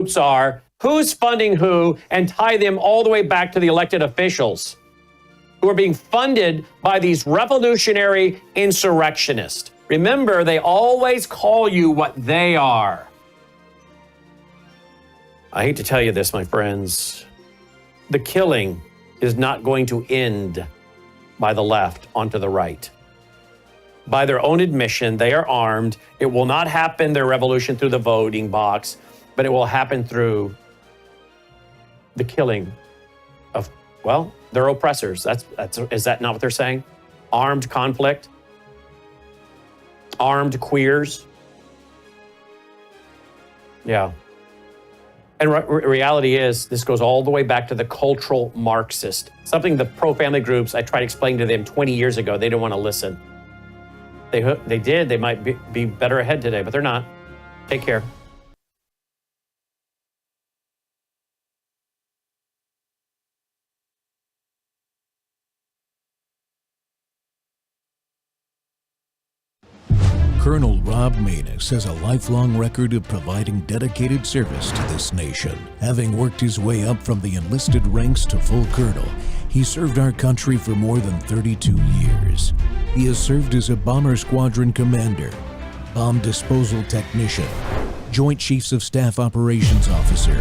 groups are, who's funding who, and tie them all the way back to the elected officials who are being funded by these revolutionary insurrectionists. Remember, they always call you what they are. I hate to tell you this, my friends. The killing is not going to end by the left onto the right. By their own admission, they are armed. It will not happen, their revolution, through the voting box, but it will happen through the killing of, well, their oppressors. Is that not what they're saying? Armed conflict? Armed queers? Yeah. And reality is, this goes all the way back to the cultural Marxist. Something the pro-family groups, I tried to explain to them 20 years ago. They didn't want to listen. They did. They might be better ahead today, but they're not. Take care. Colonel Rob Maness has a lifelong record of providing dedicated service to this nation. Having worked his way up from the enlisted ranks to full colonel, he served our country for more than 32 years. He has served as a bomber squadron commander, bomb disposal technician, Joint Chiefs of Staff Operations Officer,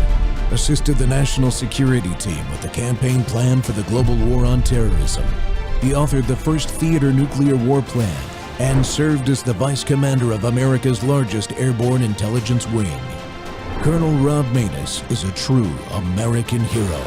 assisted the National Security Team with the campaign plan for the global war on terrorism. He authored the first theater nuclear war plan and served as the Vice Commander of America's largest airborne intelligence wing. Colonel Rob Maness is a true American hero.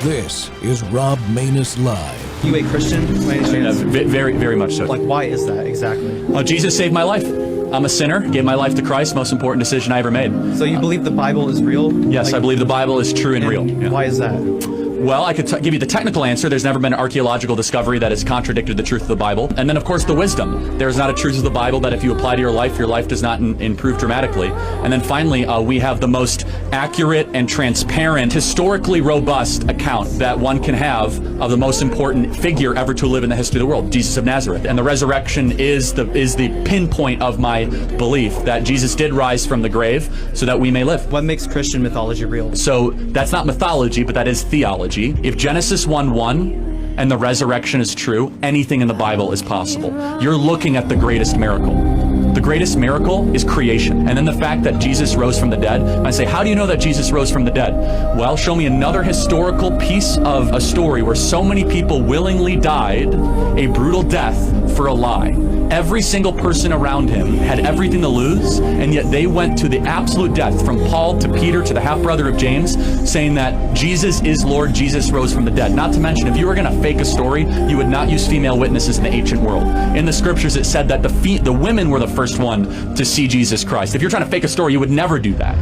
This is Rob Maness Live. You a Christian? Very, very much so. Like, why is that exactly? Jesus saved my life. I'm a sinner, gave my life to Christ, most important decision I ever made. So you believe the Bible is real? Yes, I believe the Bible is true and real. Yeah. Why is that? Well, I could give you the technical answer. There's never been an archaeological discovery that has contradicted the truth of the Bible. And then, of course, the wisdom. There's not a truth of the Bible that if you apply to your life does not improve dramatically. And then finally, we have the most accurate and transparent, historically robust account that one can have of the most important figure ever to live in the history of the world, Jesus of Nazareth. And the resurrection is the pinpoint of my belief that Jesus did rise from the grave so that we may live. What makes Christian mythology real? So that's not mythology, but that is theology. If Genesis 1:1 and the resurrection is true, anything in the Bible is possible. You're looking at the greatest miracle. The greatest miracle is creation. And then the fact that Jesus rose from the dead. I say, how do you know that Jesus rose from the dead? Well, show me another historical piece of a story where so many people willingly died a brutal death for a lie. Every single person around him had everything to lose, and yet they went to the absolute death, from Paul to Peter to the half-brother of James, saying that Jesus is Lord, Jesus rose from the dead. Not to mention, if you were going to fake a story, you would not use female witnesses in the ancient world. In the scriptures, it said that the women were the first one to see Jesus Christ. If you're trying to fake a story, you would never do that.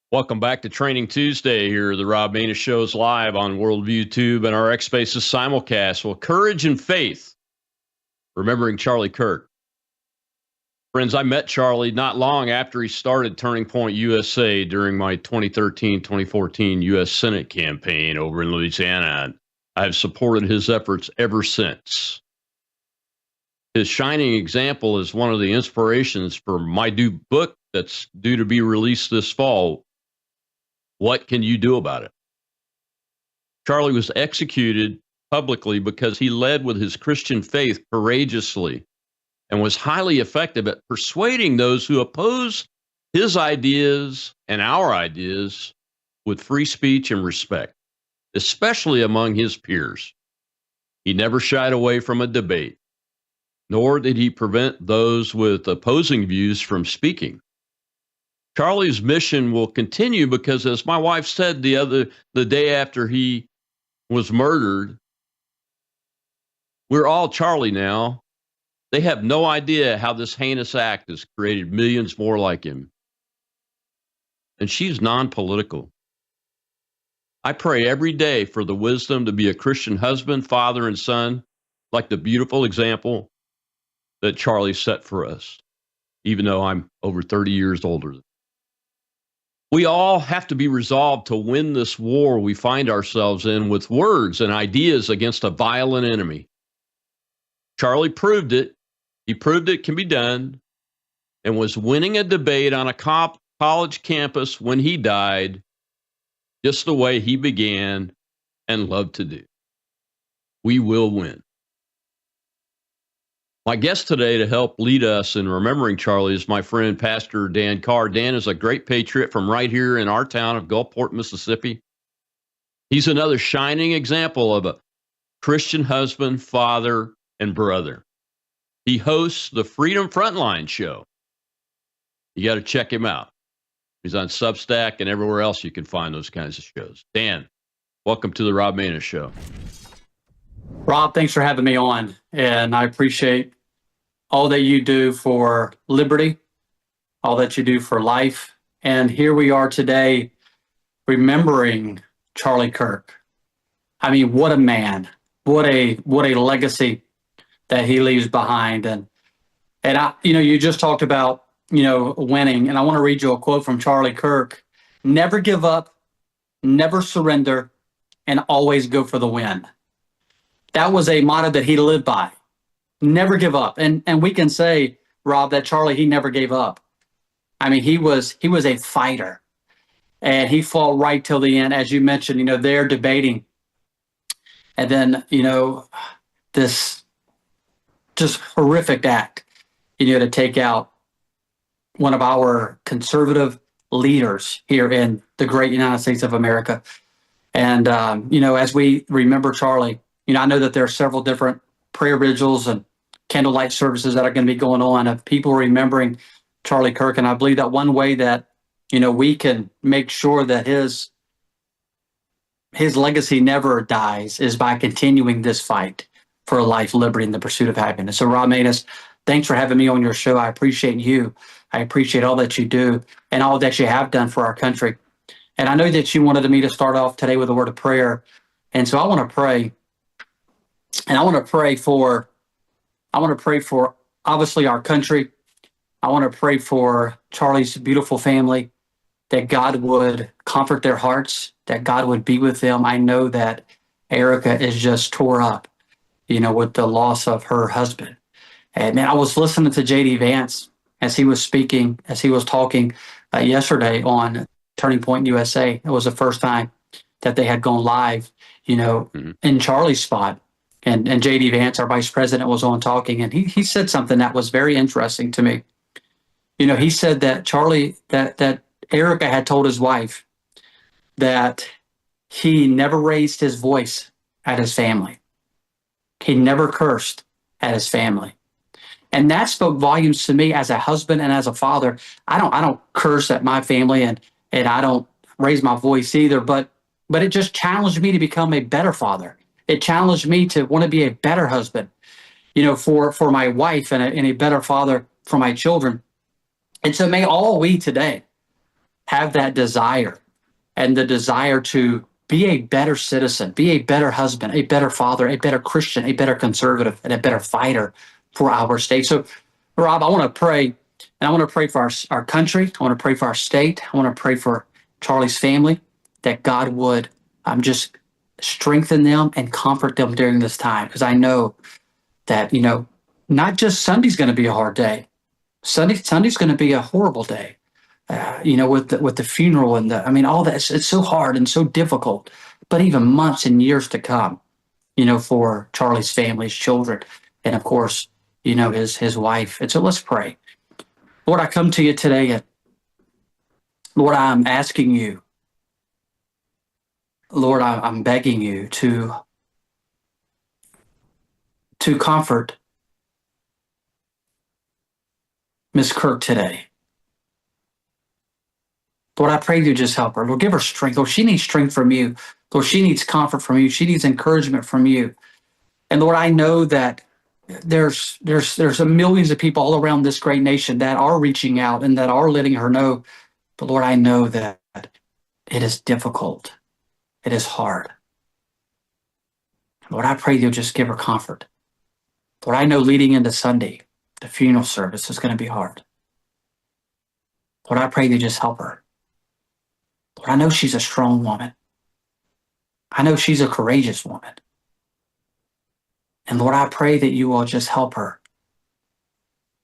Welcome back to Training Tuesday here. The Rob Maness Show is live on Worldview Tube and our X Spaces simulcast. Well, courage and faith, remembering Charlie Kirk. Friends, I met Charlie not long after he started Turning Point USA during my 2013-2014 U.S. Senate campaign over in Louisiana. I have supported his efforts ever since. His shining example is one of the inspirations for my new book that's due to be released this fall. What can you do about it? Charlie was executed publicly because he led with his Christian faith courageously and was highly effective at persuading those who oppose his ideas and our ideas with free speech and respect, especially among his peers. He never shied away from a debate, nor did he prevent those with opposing views from speaking. Charlie's mission will continue because, as my wife said the day after he was murdered, we're all Charlie now. They have no idea how this heinous act has created millions more like him. And she's non-political. I pray every day for the wisdom to be a Christian husband, father, and son, like the beautiful example that Charlie set for us, even though I'm over 30 years older. We all have to be resolved to win this war we find ourselves in with words and ideas against a violent enemy. Charlie proved it. He proved it can be done and was winning a debate on a college campus when he died, just the way he began and loved to do. We will win. My guest today to help lead us in remembering Charlie is my friend, Pastor Dan Carr. Dan is a great patriot from right here in our town of Gulfport, Mississippi. He's another shining example of a Christian husband, father, and brother. He hosts the Freedom Frontline show. You got to check him out. He's on Substack and everywhere else you can find those kinds of shows. Dan, welcome to the Rob Maness Show. Rob, thanks for having me on. And I appreciate all that you do for liberty, all that you do for life. And here we are today remembering Charlie Kirk. I mean, what a man, what a legacy that he leaves behind. And I, you just talked about, winning. And I want to read you a quote from Charlie Kirk. Never give up, never surrender, and always go for the win. That was a motto that he lived by. Never give up. And we can say, Rob, that Charlie, he never gave up. I mean, he was a fighter. And he fought right till the end. As you mentioned, they're debating. And then, this just horrific act, to take out one of our conservative leaders here in the great United States of America. And, as we remember Charlie, I know that there are several different prayer vigils and candlelight services that are going to be going on of people remembering Charlie Kirk. And I believe that one way that, we can make sure that his legacy never dies is by continuing this fight for a life, liberty, and the pursuit of happiness. So Rob Maness, thanks for having me on your show. I appreciate you. I appreciate all that you do and all that you have done for our country. And I know that you wanted me to start off today with a word of prayer. And so I want to pray. And I want to pray for obviously our country. I want to pray for Charlie's beautiful family, that God would comfort their hearts, that God would be with them. I know that Erica is just tore up, with the loss of her husband. And man, I was listening to J.D. Vance as he was speaking, as he was talking yesterday on Turning Point USA. It was the first time that they had gone live, in Charlie's spot. And J.D. Vance, our vice president, was on talking, and he said something that was very interesting to me. He said that Charlie, that Erica had told his wife that he never raised his voice at his family. He never cursed at his family. And that spoke volumes to me as a husband and as a father. I don't curse at my family and I don't raise my voice either, but it just challenged me to become a better father. It challenged me to want to be a better husband, for my wife and a better father for my children. And so may all we today have that desire and the desire to be a better citizen, be a better husband, a better father, a better Christian, a better conservative, and a better fighter for our state. So, Rob, I want to pray, and I want to pray for our country. I want to pray for our state. I want to pray for Charlie's family, that God would just strengthen them and comfort them during this time. Because I know that, not just Sunday's going to be a hard day. Sunday's going to be a horrible day. With the funeral and all that, it's so hard and so difficult, but even months and years to come, for Charlie's family, his children, and of course, his wife. And so let's pray. Lord, I come to you today, and Lord, I'm asking you, Lord, I'm begging you to comfort Miss Kirk today. Lord, I pray you just help her. Lord, give her strength. Lord, she needs strength from you. Lord, she needs comfort from you. She needs encouragement from you. And Lord, I know that there's millions of people all around this great nation that are reaching out and that are letting her know. But Lord, I know that it is difficult. It is hard. Lord, I pray you'll just give her comfort. Lord, I know leading into Sunday, the funeral service is going to be hard. Lord, I pray you just help her. Lord, I know she's a strong woman. I know she's a courageous woman. And Lord, I pray that you will just help her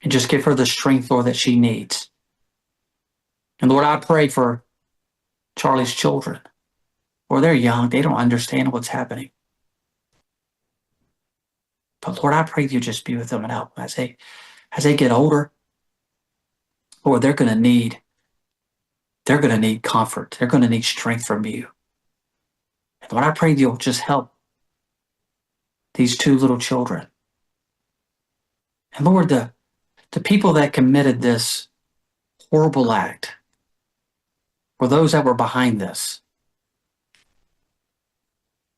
and just give her the strength, Lord, that she needs. And Lord, I pray for Charlie's children. Lord, they're young. They don't understand what's happening. But Lord, I pray you just be with them and help them as they get older. Lord, they're going to need comfort. They're going to need strength from you. And Lord, I pray you'll just help these two little children. And Lord, the people that committed this horrible act were those that were behind this.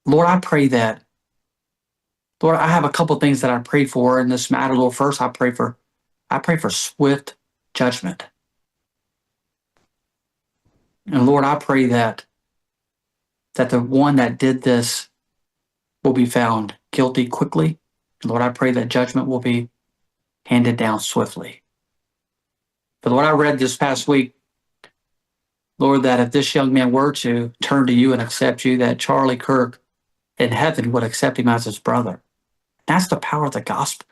Lord, I pray that, Lord, I have a couple things that I pray for in this matter. Lord, first, I pray for swift judgment. And Lord, I pray that the one that did this will be found guilty quickly. And Lord, I pray that judgment will be handed down swiftly. But Lord, I read this past week, Lord, that if this young man were to turn to you and accept you, that Charlie Kirk in heaven would accept him as his brother. That's the power of the gospel.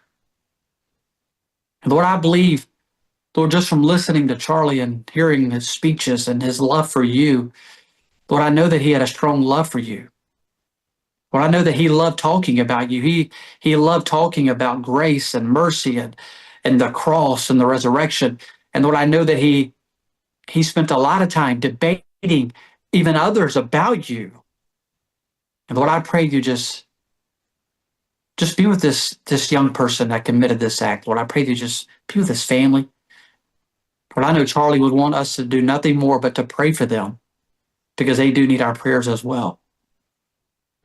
And Lord, I believe, Lord, just from listening to Charlie and hearing his speeches and his love for you, Lord, I know that he had a strong love for you. Lord, I know that he loved talking about you. He loved talking about grace and mercy and the cross and the resurrection. And Lord, I know that he spent a lot of time debating even others about you. And Lord, I pray you just be with this young person that committed this act. Lord, I pray you just be with his family. Lord, I know Charlie would want us to do nothing more but to pray for them because they do need our prayers as well.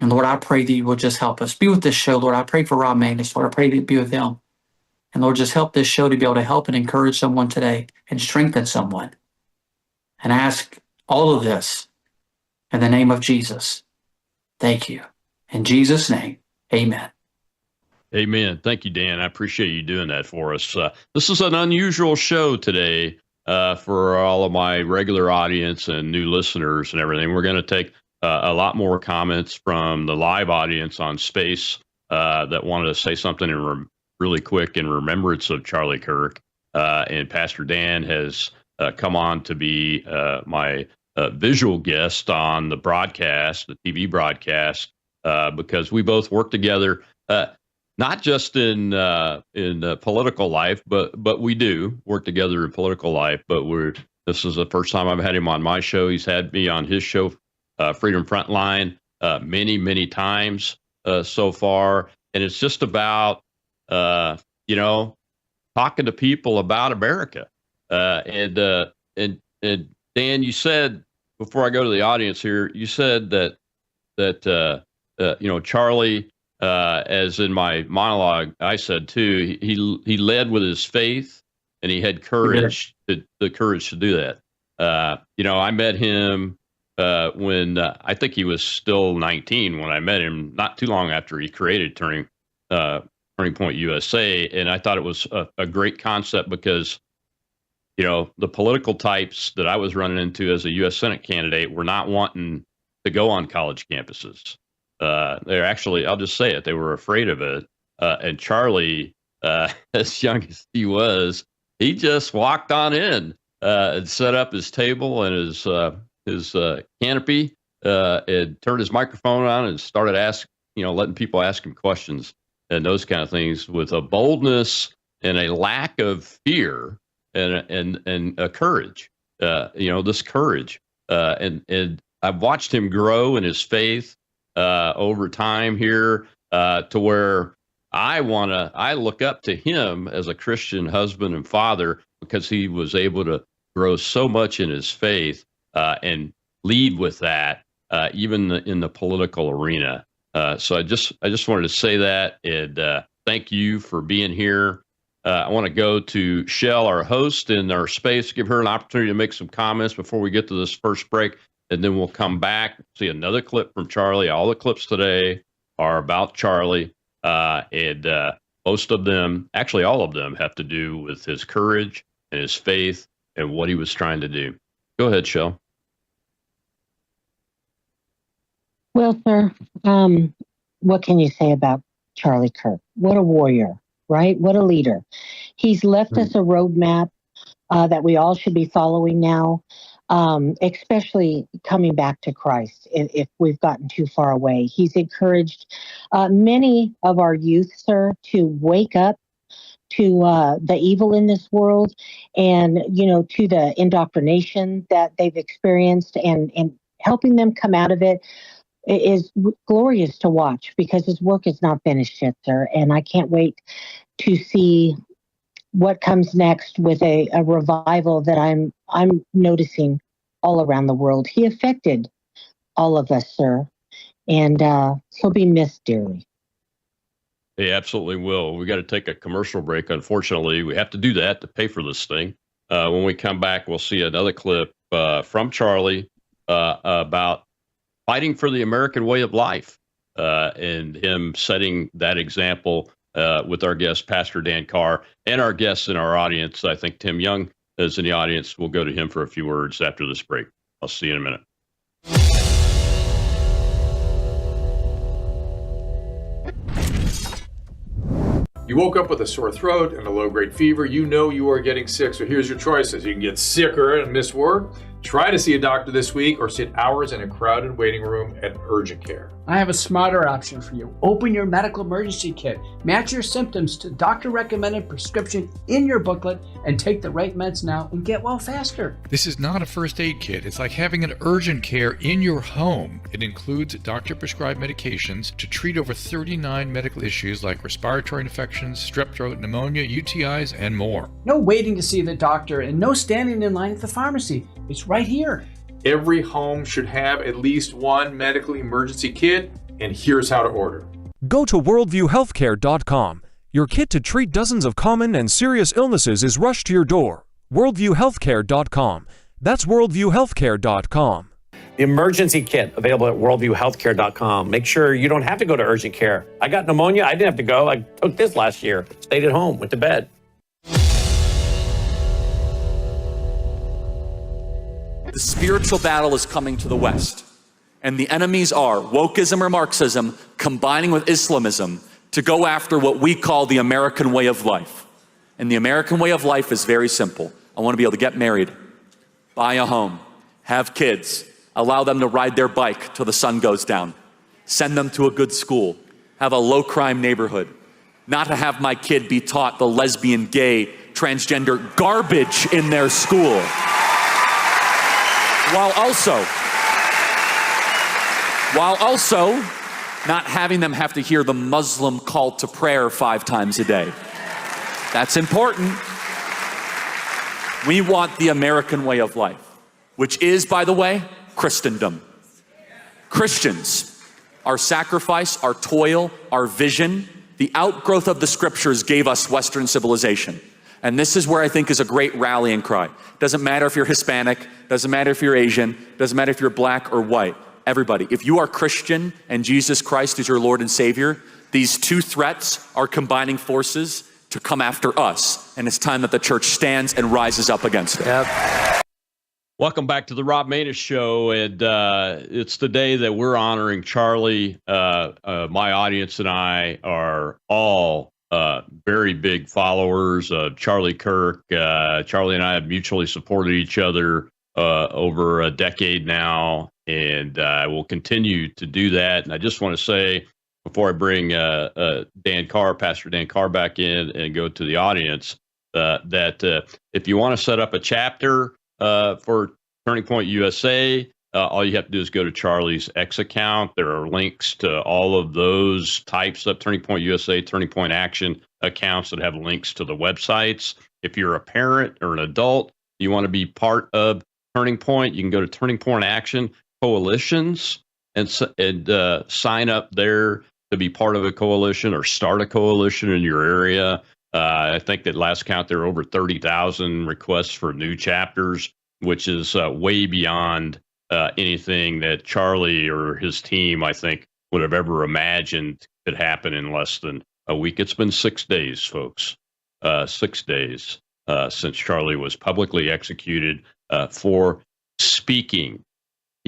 And Lord, I pray that you will just help us. Be with this show, Lord. I pray for Rob Maness. Lord, I pray that you be with him. And Lord, just help this show to be able to help and encourage someone today and strengthen someone. And I ask all of this in the name of Jesus. Thank you. In Jesus' name, amen. Amen. Thank you, Dan. I appreciate you doing that for us. This is an unusual show today for all of my regular audience and new listeners and everything. We're going to take a lot more comments from the live audience on Space that wanted to say something really quick in remembrance of Charlie Kirk. And Pastor Dan has come on to be my visual guest on the broadcast, the TV broadcast, because we both work together. Not just in political life, but we do work together in political life. But this is the first time I've had him on my show. He's had me on his show, Freedom Frontline, many times so far, and it's just about talking to people about America. And Dan, you said before I go to the audience here, you said that Charlie. As in my monologue, I said too, he led with his faith, and he had courage, the courage to do that. I met him when I think he was still 19 when I met him, not too long after he created Turning Point USA, and I thought it was a great concept because the political types that I was running into as a U.S. Senate candidate were not wanting to go on college campuses. They're actually, I'll just say it, they were afraid of it. And Charlie, as young as he was, he just walked on in and set up his table and his canopy and turned his microphone on and started letting people ask him questions and those kind of things with a boldness and a lack of fear and a courage. This courage. And I've watched him grow in his faith. Over time here to where I look up to him as a Christian husband and father because he was able to grow so much in his faith and lead with that even in the political arena. So I just wanted to say that and thank you for being here. I want to go to Shell, our host in our space, give her an opportunity to make some comments before we get to this first break. And then we'll come back, see another clip from Charlie. All the clips today are about Charlie. And most of them, actually all of them, have to do with his courage and his faith and what he was trying to do. Go ahead, Shell. Well, sir, what can you say about Charlie Kirk? What a warrior, right? What a leader. He's left us a roadmap that we all should be following now, especially coming back to Christ if we've gotten too far away. He's encouraged many of our youth, sir, to wake up to the evil in this world and, to the indoctrination that they've experienced and helping them come out of it is glorious to watch because his work is not finished yet, sir. And I can't wait to see what comes next with a revival that I'm noticing all around the world. He affected all of us, sir, and he'll be missed dearly. He absolutely will. We got to take a commercial break. Unfortunately, we have to do that to pay for this thing. When we come back, we'll see another clip from Charlie about fighting for the American way of life and him setting that example with our guest, Pastor Dan Carr, and our guests in our audience. I think Tim Young is in the audience. We'll go to him for a few words after this break. I'll see you in a minute. You woke up with a sore throat and a low-grade fever. You know you are getting sick, so here's your choices. You can get sicker and miss work, try to see a doctor this week, or sit hours in a crowded waiting room at urgent care. I have a smarter option for you. Open your medical emergency kit. Match your symptoms to doctor-recommended prescription in your booklet and take the right meds now and get well faster. This is not a first aid kit. It's like having an urgent care in your home. It includes doctor-prescribed medications to treat over 39 medical issues like respiratory infections, strep throat, pneumonia, UTIs, and more. No waiting to see the doctor and no standing in line at the pharmacy. It's right here. Every home should have at least one medical emergency kit, and here's how to order. Go to worldviewhealthcare.com. Your kit to treat dozens of common and serious illnesses is rushed to your door. worldviewhealthcare.com. That's worldviewhealthcare.com. The emergency kit available at worldviewhealthcare.com. Make sure you don't have to go to urgent care. I got pneumonia. I didn't have to go. I took this last year. Stayed at home. Went to bed. The spiritual battle is coming to the West, and the enemies are wokeism or Marxism combining with Islamism to go after what we call the American way of life. And the American way of life is very simple. I want to be able to get married, buy a home, have kids, allow them to ride their bike till the sun goes down, send them to a good school, have a low-crime neighborhood, not to have my kid be taught the lesbian, gay, transgender garbage in their school. While also not having them have to hear the Muslim call to prayer 5 times a day. That's important. We want the American way of life, which is, by the way, Christendom. Christians, our sacrifice, our toil, our vision, the outgrowth of the scriptures gave us Western civilization. And this is where I think is a great rallying cry. Doesn't matter if you're Hispanic, doesn't matter if you're Asian, doesn't matter if you're black or white. Everybody, if you are Christian and Jesus Christ is your Lord and Savior, these two threats are combining forces to come after us. And it's time that the church stands and rises up against it. Yep. Welcome back to the Rob Maness Show, and it's the day that we're honoring Charlie. My audience and I are all very big followers of Charlie Kirk. Charlie and I have mutually supported each other over a decade now, and we'll continue to do that. And I just want to say, before I bring Dan Carr, Pastor Dan Carr, back in and go to the audience, that if you want to set up a chapter for Turning Point USA, all you have to do is go to Charlie's X account. There are links to all of those types of Turning Point USA, Turning Point Action accounts that have links to the websites. If you're a parent or an adult, you want to be part of Turning Point, you can go to Turning Point Action Coalitions and sign up there to be part of a coalition or start a coalition in your area. I think that last count, there were over 30,000 requests for new chapters, which is way beyond anything that Charlie or his team, I think, would have ever imagined could happen in less than a week. It's been 6 days, folks. 6 days since Charlie was publicly executed for speaking.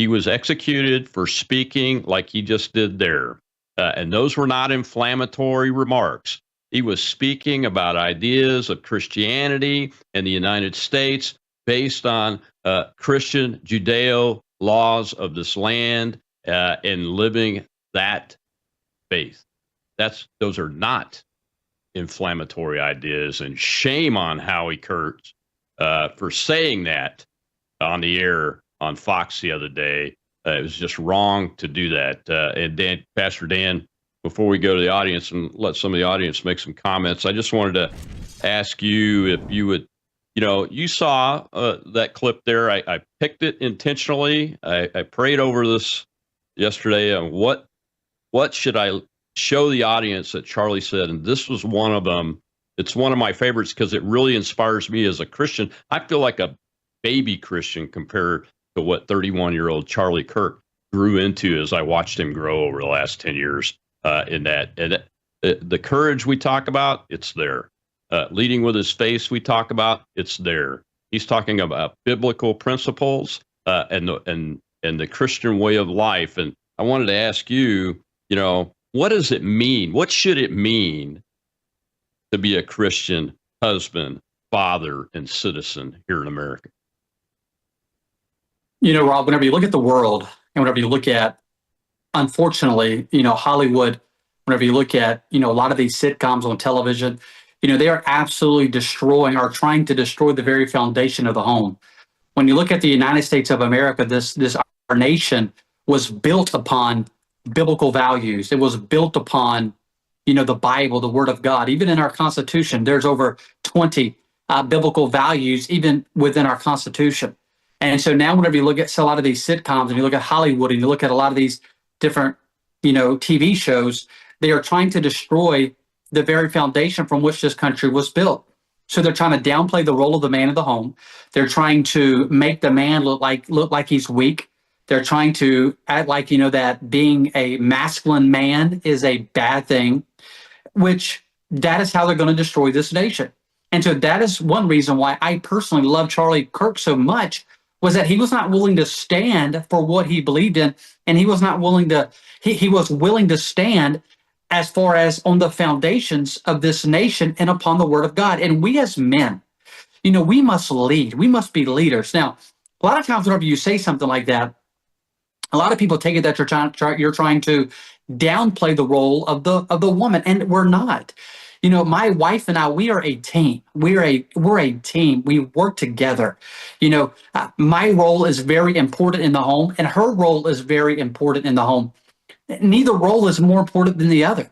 He was executed for speaking like he just did there. And those were not inflammatory remarks. He was speaking about ideas of Christianity in the United States based on Christian Judeo laws of this land and living that faith. Those are not inflammatory ideas, and shame on Howie Kurtz for saying that on the air on Fox the other day. It was just wrong to do that. And Dan, Pastor Dan, before we go to the audience and let some of the audience make some comments, I just wanted to ask you if you would, you saw that clip there. I picked it intentionally. I prayed over this yesterday on what should I show the audience that Charlie said, and this was one of them. It's one of my favorites because it really inspires me as a Christian. I feel like a baby Christian compared to what 31-year-old Charlie Kirk grew into as I watched him grow over the last 10 years in that. And the courage we talk about, it's there. Leading with his face we talk about, it's there. He's talking about biblical principles and the Christian way of life. And I wanted to ask you, what does it mean? What should it mean to be a Christian husband, father, and citizen here in America? Rob, whenever you look at the world and whenever you look at, unfortunately, Hollywood, whenever you look at, a lot of these sitcoms on television, they are absolutely destroying or trying to destroy the very foundation of the home. When you look at the United States of America, this our nation was built upon biblical values. It was built upon, the Bible, the Word of God. Even in our Constitution, there's over 20 biblical values even within our Constitution. And so now whenever you look at a lot of these sitcoms and you look at Hollywood and you look at a lot of these different, TV shows, they are trying to destroy the very foundation from which this country was built. So they're trying to downplay the role of the man in the home. They're trying to make the man look like he's weak. They're trying to act like, that being a masculine man is a bad thing, which that is how they're going to destroy this nation. And so that is one reason why I personally love Charlie Kirk so much, was that he was not willing to stand for what he believed in, and he was not willing to, he was willing to stand as far as on the foundations of this nation and upon the Word of God. And we as men, we must lead. We must be leaders. Now, a lot of times whenever you say something like that, a lot of people take it that you're trying to downplay the role of the woman, and we're not. My wife and I, we are a team. We're a team. We work together. My role is very important in the home, and her role is very important in the home. Neither role is more important than the other.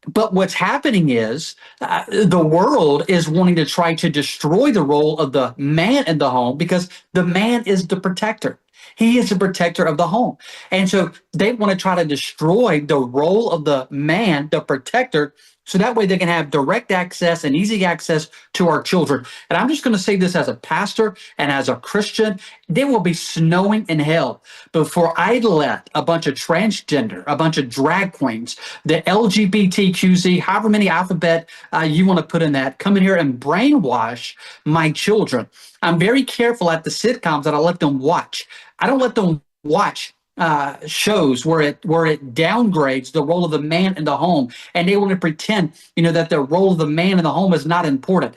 But what's happening is the world is wanting to try to destroy the role of the man in the home, because the man is the protector. He is the protector of the home. And so they want to try to destroy the role of the man, the protector, so that way they can have direct access and easy access to our children. And I'm just going to say this as a pastor and as a Christian, there will be snowing in hell before I let a bunch of transgender, a bunch of drag queens, the LGBTQZ, however many alphabet you want to put in that, come in here and brainwash my children. I'm very careful at the sitcoms that I let them watch. I don't let them watch shows where it downgrades the role of the man in the home, and they want to pretend, that the role of the man in the home is not important.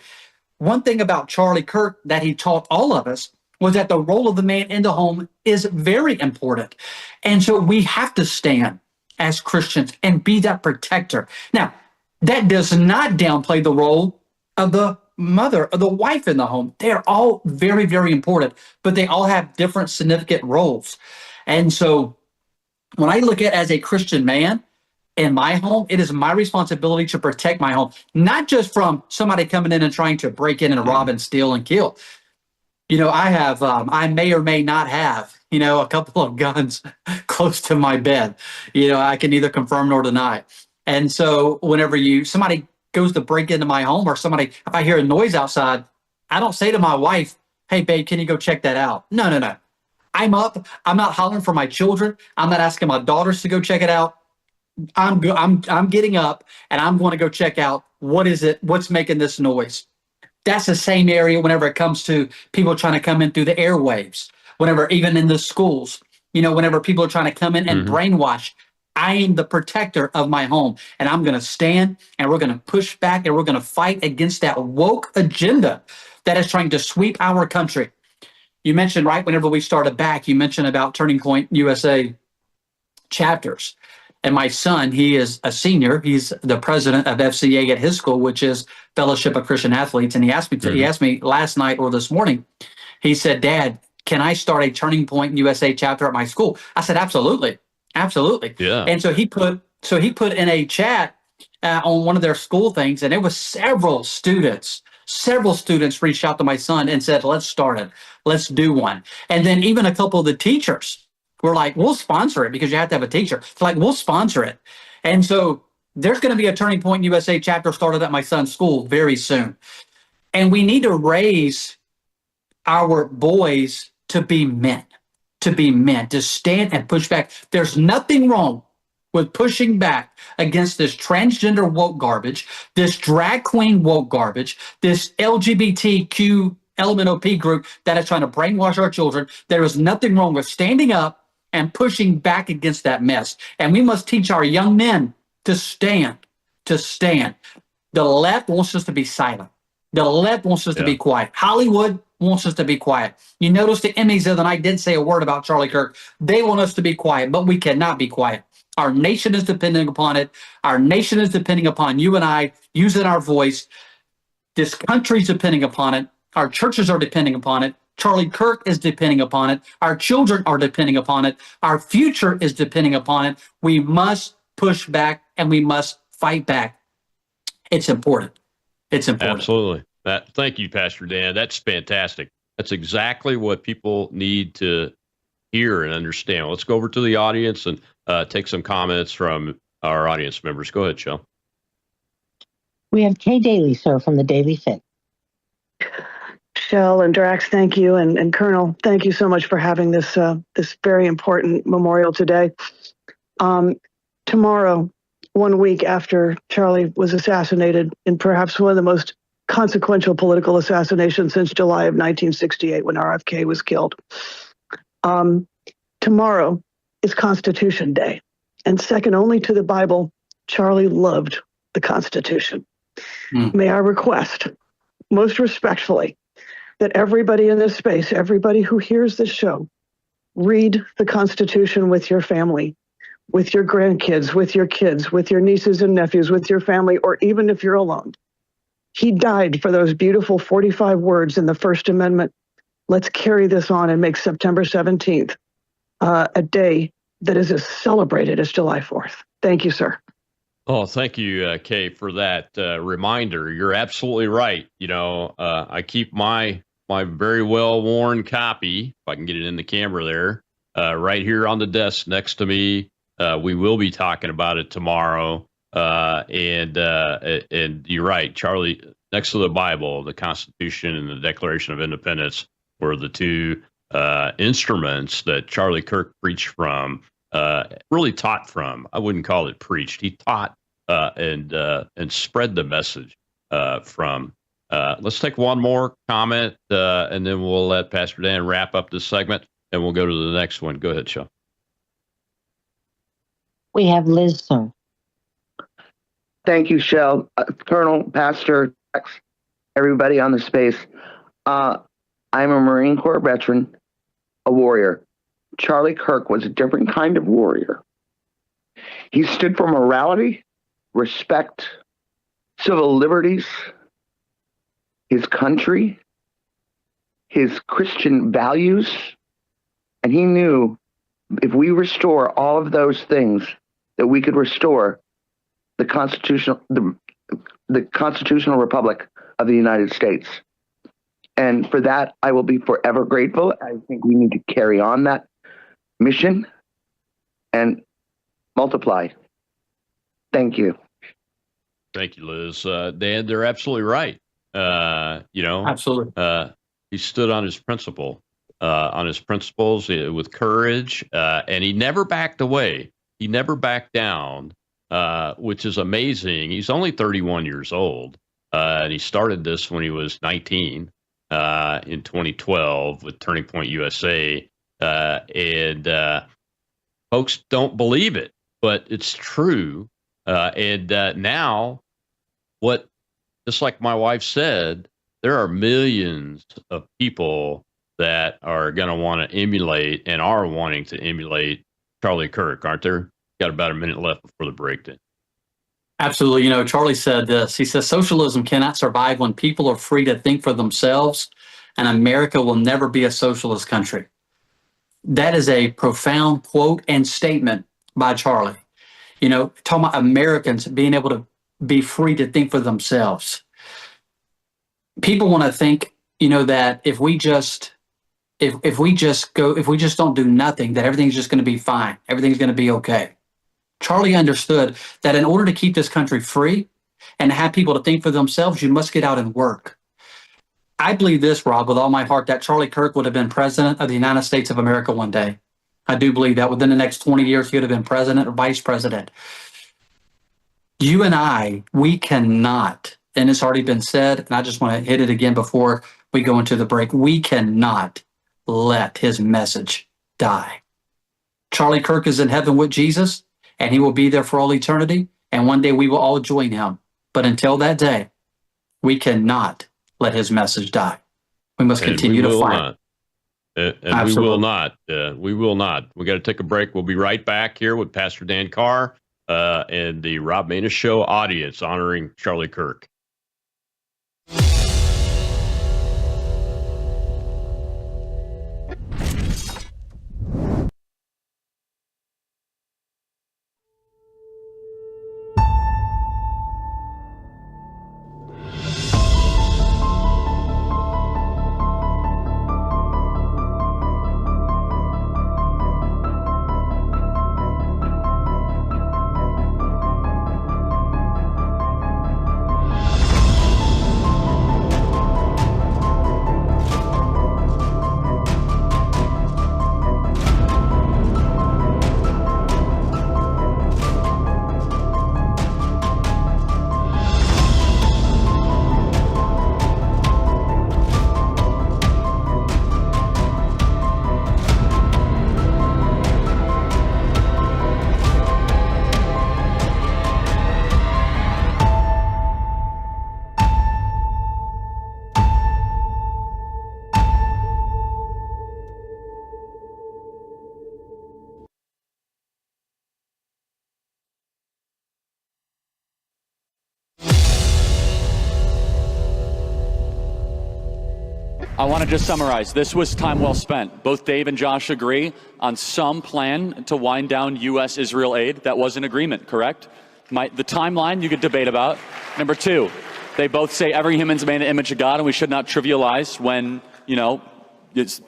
One thing about Charlie Kirk that he taught all of us was that the role of the man in the home is very important. And so we have to stand as Christians and be that protector. Now, that does not downplay the role of the mother or the wife in the home. They are all very, very important, but they all have different significant roles. And so when I look at as a Christian man in my home, it is my responsibility to protect my home, not just from somebody coming in and trying to break in and rob and steal and kill. I may or may not have, a couple of guns close to my bed. I can neither confirm nor deny. And so whenever somebody goes to break into my home, or if I hear a noise outside, I don't say to my wife, "Hey babe, can you go check that out?" No. I'm up. I'm not hollering for my children. I'm not asking my daughters to go check it out. I'm getting up and I'm going to go check out what's making this noise. That's the same area whenever it comes to people trying to come in through the airwaves. Whenever even in the schools, whenever people are trying to come in and brainwash. I am the protector of my home, and I'm going to stand, and we're going to push back, and we're going to fight against that woke agenda that is trying to sweep our country. You mentioned, right, whenever we started back, you mentioned about Turning Point USA chapters. And my son, he is a senior. He's the president of FCA at his school, which is Fellowship of Christian Athletes. And he asked me last night or this morning, he said, "Dad, can I start a Turning Point USA chapter at my school?" I said, "Absolutely. Absolutely." Yeah. And so he put in a chat on one of their school things, and it was several students reached out to my son and said, "Let's start it. Let's do one." And then even a couple of the teachers were like, "We'll sponsor it," because you have to have a teacher. It's like, "We'll sponsor it." And so there's going to be a Turning Point USA chapter started at my son's school very soon. And we need to raise our boys to be men, to stand and push back. There's nothing wrong with pushing back against this transgender woke garbage, this drag queen woke garbage, this LGBTQ LMNOP group that is trying to brainwash our children. There is nothing wrong with standing up and pushing back against that mess. And we must teach our young men to stand, The left wants us to be silent. The left wants us to be quiet. Hollywood wants us to be quiet. You notice the Emmys the other night didn't say a word about Charlie Kirk. They want us to be quiet, but we cannot be quiet. Our nation is depending upon it. Our nation is depending upon you and I using our voice. This country's depending upon it. Our churches are depending upon it. Charlie Kirk is depending upon it. Our children are depending upon it. Our future is depending upon it. We must push back and we must fight back. It's important. It's important. Absolutely. Thank you, Pastor Dan. That's fantastic. That's exactly what people need to hear and understand. Let's go over to the audience and take some comments from our audience members. Go ahead, Shel. We have Kay Daly, sir, from the Daily Fit. Shel and Drax, thank you. And Colonel, thank you so much for having this very important memorial today. Tomorrow, 1 week after Charlie was assassinated in perhaps one of the most consequential political assassinations since July of 1968 when RFK was killed. Tomorrow is Constitution Day. And second only to the Bible, Charlie loved the Constitution. May I request, most respectfully, that everybody in this space, everybody who hears this show, read the Constitution with your family, with your grandkids, with your kids, with your nieces and nephews, with your family, or even if you're alone. He died for those beautiful 45 words in the First Amendment. Let's carry this on and make September 17th a day that is as celebrated as July 4th. Thank you, sir. Oh, thank you, Kay, for that reminder. You're absolutely right. I keep my very well-worn copy, if I can get it in the camera there, right here on the desk next to me. We will be talking about it tomorrow. And you're right, Charlie, next to the Bible, the Constitution and the Declaration of Independence were the two instruments that Charlie Kirk preached from, really taught from. I wouldn't call it preached. He taught and spread the message from. Let's take one more comment, and then we'll let Pastor Dan wrap up this segment, and we'll go to the next one. Go ahead, Shel. We have Liz, sir. Thank you, Shel. Colonel, Pastor, everybody on the space. I'm a Marine Corps veteran, a warrior. Charlie Kirk was a different kind of warrior. He stood for morality, respect, civil liberties, his country, his Christian values, and he knew if we restore all of those things, that we could restore the constitutional republic of the United States. And for that, I will be forever grateful. I think we need to carry on that mission and multiply. Thank you. Thank you, Liz. Dan, they're absolutely right. Absolutely. He stood on his principles with courage, and he never backed away. He never backed down, which is amazing. He's only 31 years old, and he started this when he was 19 in 2012 with Turning Point USA. and folks don't believe it, but it's true. Now, just like my wife said, there are millions of people that are going to want to emulate and are wanting to emulate Charlie Kirk, aren't there? Got about a minute left before the break then. Absolutely. You know, Charlie said this. He says, socialism cannot survive when people are free to think for themselves, and America will never be a socialist country. That is a profound quote and statement by Charlie. You know, talking about Americans being able to be free to think for themselves. People want to think, you know, that if we just don't do nothing, that everything's just going to be fine. Everything's going to be okay. Charlie understood that in order to keep this country free and have people to think for themselves, you must get out and work. I believe this, Rob, with all my heart, that Charlie Kirk would have been president of the United States of America one day. I do believe that within the next 20 years, he would have been president or vice president. You and I, we cannot, and it's already been said, and I just want to hit it again before we go into the break, we cannot let his message die. Charlie Kirk is in heaven with Jesus, and he will be there for all eternity, and one day we will all join him. But until that day, we cannot let his message die. We must continue to fight. And we will not. We will not. We got to take a break. We'll be right back here with Pastor Dan Carr and the Rob Maness Show audience honoring Charlie Kirk. I want to just summarize. This was time well spent. Both Dave and Josh agree on some plan to wind down U.S.-Israel aid. That was an agreement, correct? The timeline you could debate about. Number two, they both say every human's made in the image of God, and we should not trivialize when,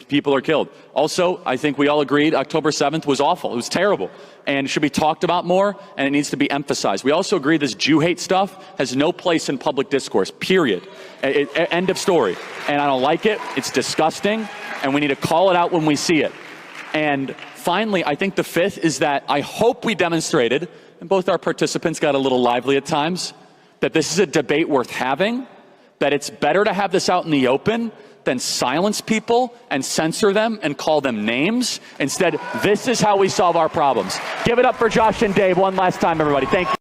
people are killed. Also, I think we all agreed October 7th was awful. It was terrible. And it should be talked about more, and it needs to be emphasized. We also agree this Jew hate stuff has no place in public discourse, period. End of story. And I don't like it. It's disgusting, and we need to call it out when we see it. And finally, I think the fifth is that I hope we demonstrated, and both our participants got a little lively at times, that this is a debate worth having, that it's better to have this out in the open than silence people and censor them and call them names. Instead, this is how we solve our problems. Give it up for Josh and Dave one last time, everybody. Thank you.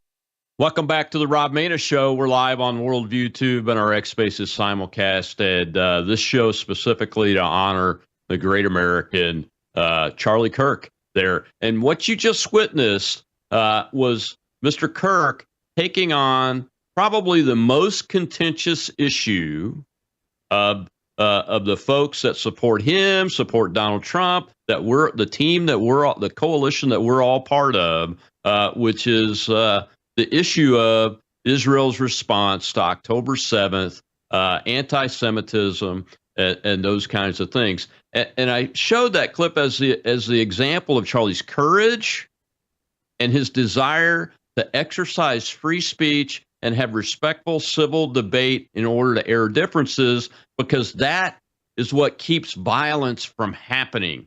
Welcome back to the Rob Maness Show. We're live on Worldview Tube and our X Spaces simulcast. And this show specifically to honor the great American Charlie Kirk there. And what you just witnessed was Mr. Kirk taking on probably the most contentious issue of the folks that support him, support Donald Trump, that we're the team that the coalition that we're all part of, which is the issue of Israel's response to October 7th, anti-Semitism, and those kinds of things. And I showed that clip as the example of Charlie's courage and his desire to exercise free speech and have respectful civil debate in order to air differences, because that is what keeps violence from happening.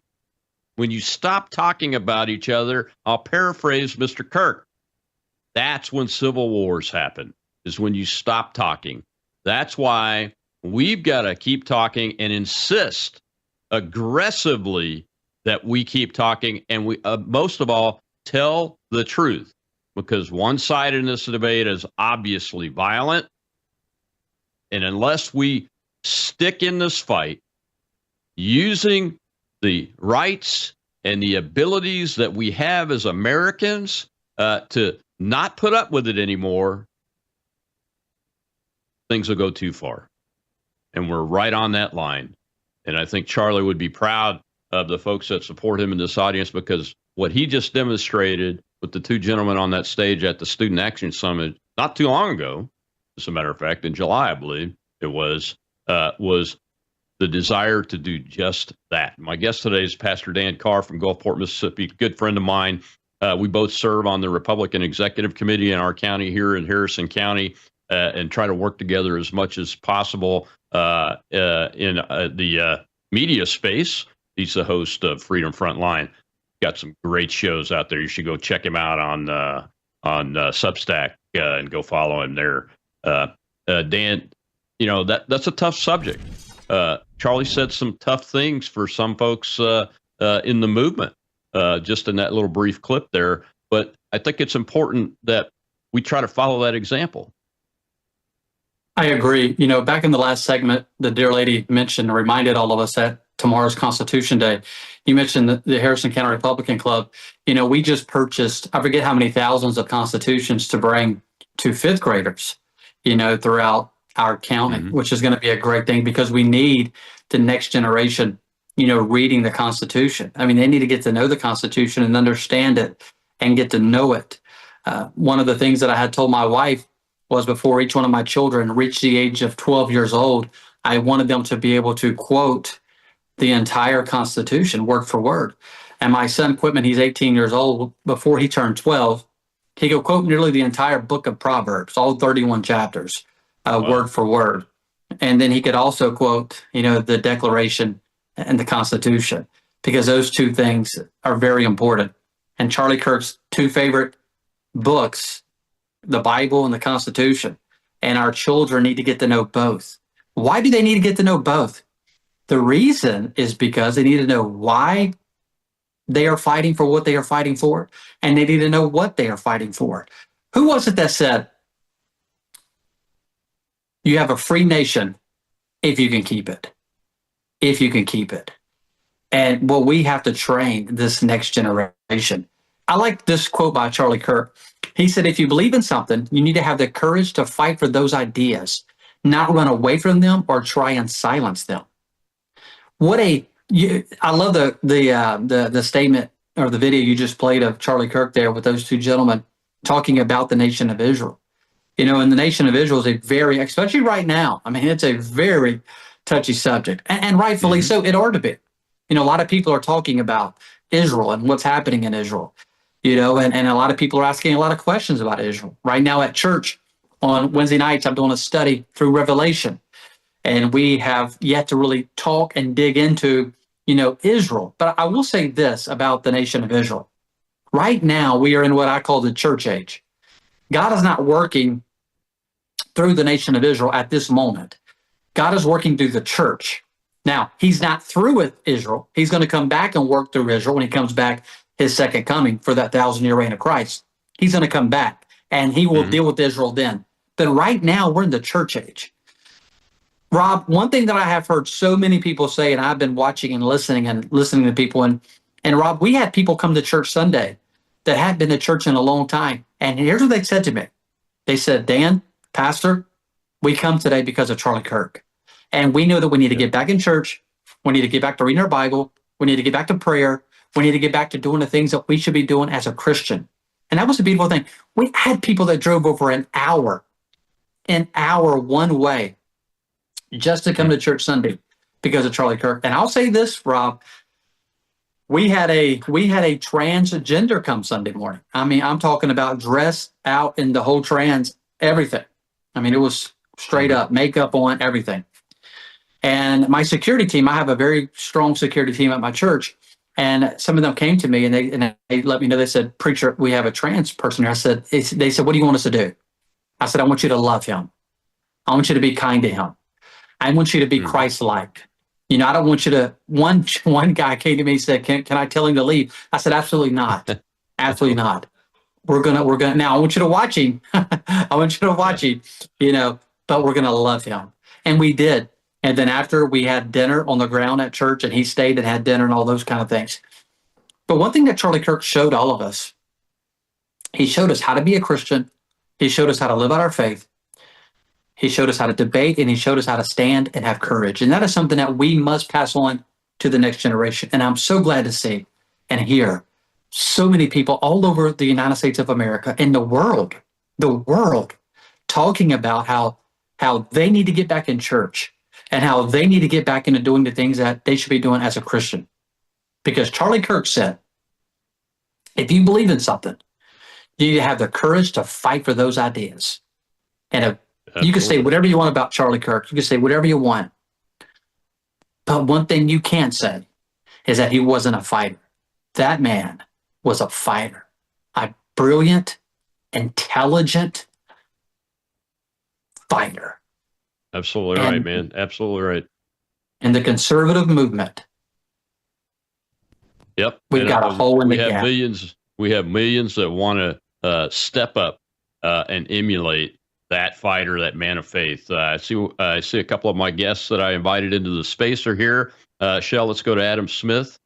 When you stop talking about each other, I'll paraphrase Mr. Kirk, that's when civil wars happen, is when you stop talking. That's why we've got to keep talking and insist aggressively that we keep talking, and we most of all tell the truth, because one side in this debate is obviously violent, and unless we stick in this fight using the rights and the abilities that we have as Americans to not put up with it anymore, things will go too far. And we're right on that line. And I think Charlie would be proud of the folks that support him in this audience, because what he just demonstrated with the two gentlemen on that stage at the Student Action Summit not too long ago, as a matter of fact, in July, I believe it was the desire to do just that. My guest today is Pastor Dan Carr from Gulfport, Mississippi, good friend of mine. We both serve on the Republican Executive Committee in our county here in Harrison County, and try to work together as much as possible in the media space. He's the host of Freedom Frontline. Got some great shows out there. You should go check him out on Substack and go follow him there. Dan, that's a tough subject. Charlie said some tough things for some folks in the movement, just in that little brief clip there. But I think it's important that we try to follow that example. I agree. Back in the last segment, the dear lady mentioned, reminded all of us that tomorrow's Constitution Day. You mentioned the Harrison County Republican Club. We just purchased, I forget how many thousands of constitutions to bring to fifth graders, throughout our county, which is going to be a great thing, because we need the next generation, reading the Constitution. I mean, they need to get to know the Constitution and understand it and get to know it. One of the things that I had told my wife was, before each one of my children reached the age of 12 years old, I wanted them to be able to quote the entire Constitution word for word. And my son Quitman, he's 18 years old. Before he turned 12, he could quote nearly the entire book of Proverbs, all 31 chapters, word for word. And then he could also quote, the Declaration and the Constitution, because those two things are very important. And Charlie Kirk's two favorite books, the Bible and the Constitution, and our children need to get to know both. Why do they need to get to know both? The reason is because they need to know why they are fighting for what they are fighting for, and they need to know what they are fighting for. Who was it that said, you have a free nation if you can keep it? If you can keep it. And we have to train this next generation. I like this quote by Charlie Kirk. He said, if you believe in something, you need to have the courage to fight for those ideas, not run away from them or try and silence them. I love the statement or the video you just played of Charlie Kirk there with those two gentlemen talking about the nation of Israel. And the nation of Israel is a very, especially right now, it's a very touchy subject, and rightfully so. It ought to be. A lot of people are talking about Israel and what's happening in Israel, and a lot of people are asking a lot of questions about Israel. Right now at church on Wednesday nights, I'm doing a study through Revelation, and we have yet to really talk and dig into, Israel. But I will say this about the nation of Israel. Right now, we are in what I call the church age. God is not working through the nation of Israel at this moment. God is working through the church. Now, he's not through with Israel. He's going to come back and work through Israel when he comes back, his second coming for that 1,000-year reign of Christ. He's going to come back, and he will deal with Israel then. But right now, we're in the church age. Rob, one thing that I have heard so many people say, and I've been watching and listening to people, and Rob, we had people come to church Sunday that hadn't been to church in a long time. And here's what they said to me. They said, Dan, Pastor, we come today because of Charlie Kirk. And we know that we need to get back in church. We need to get back to reading our Bible. We need to get back to prayer. We need to get back to doing the things that we should be doing as a Christian. And that was a beautiful thing. We had people that drove over an hour one way just to come to church Sunday because of Charlie Kirk. And I'll say this, Rob, we had a transgender come Sunday morning. I'm talking about dressed out in the whole trans, everything. It was straight up, makeup on, everything. And my security team, I have a very strong security team at my church. And some of them came to me and they let me know, they said, preacher, we have a trans person here. They said, what do you want us to do? I said, I want you to love him. I want you to be kind to him. I want you to be Christ-like. I don't want you to. One guy came to me and said, "Can I tell him to leave?" I said, "Absolutely not, absolutely not. We're gonna. Now I want you to watch him. I want you to watch him. But we're gonna love him." And we did. And then after we had dinner on the ground at church, and he stayed and had dinner and all those kind of things. But one thing that Charlie Kirk showed all of us, he showed us how to be a Christian. He showed us how to live out our faith. He showed us how to debate, and he showed us how to stand and have courage. And that is something that we must pass on to the next generation. And I'm so glad to see and hear so many people all over the United States of America and the world, talking about how they need to get back in church and how they need to get back into doing the things that they should be doing as a Christian. Because Charlie Kirk said, if you believe in something, you need to have the courage to fight for those ideas. And you can say whatever you want about Charlie Kirk. You can say whatever you want. But one thing you can't say is that he wasn't a fighter. That man was a fighter. A brilliant, intelligent fighter. Absolutely right, man. Absolutely right. In the conservative movement, yep, we've got a hole in the gap. We have millions that want to step up and emulate that fighter, that man of faith. I see a couple of my guests that I invited into the space are here. Shell, let's go to Adam Smith.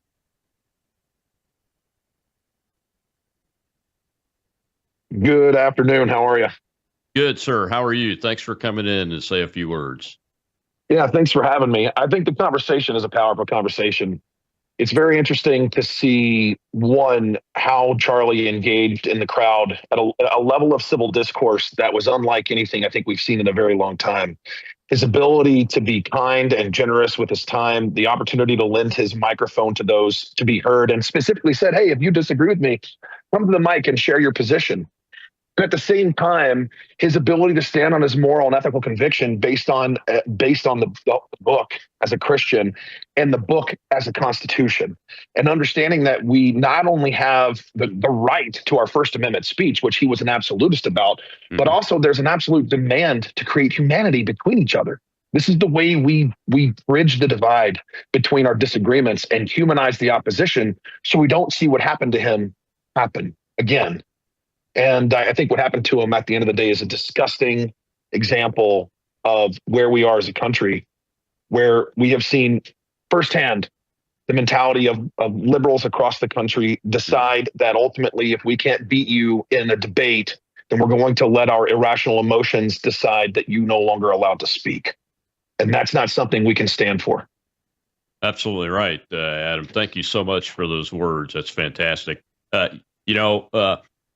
Good afternoon. How are you? Good, sir. How are you? Thanks for coming in and say a few words. Yeah, thanks for having me. I think the conversation is a powerful conversation. It's very interesting to see, one, how Charlie engaged in the crowd at a level of civil discourse that was unlike anything I think we've seen in a very long time. His ability to be kind and generous with his time, the opportunity to lend his microphone to those to be heard, and specifically said, hey, if you disagree with me, come to the mic and share your position. But at the same time, his ability to stand on his moral and ethical conviction based on the book as a Christian and the book as a constitution, and understanding that we not only have the right to our First Amendment speech, which he was an absolutist about, but also there's an absolute demand to create humanity between each other. This is the way we bridge the divide between our disagreements and humanize the opposition, so we don't see what happened to him happen again. And I think what happened to him at the end of the day is a disgusting example of where we are as a country, where we have seen firsthand the mentality of liberals across the country decide that ultimately, if we can't beat you in a debate, then we're going to let our irrational emotions decide that you're no longer allowed to speak. And that's not something we can stand for. Absolutely right, Adam. Thank you so much for those words. That's fantastic.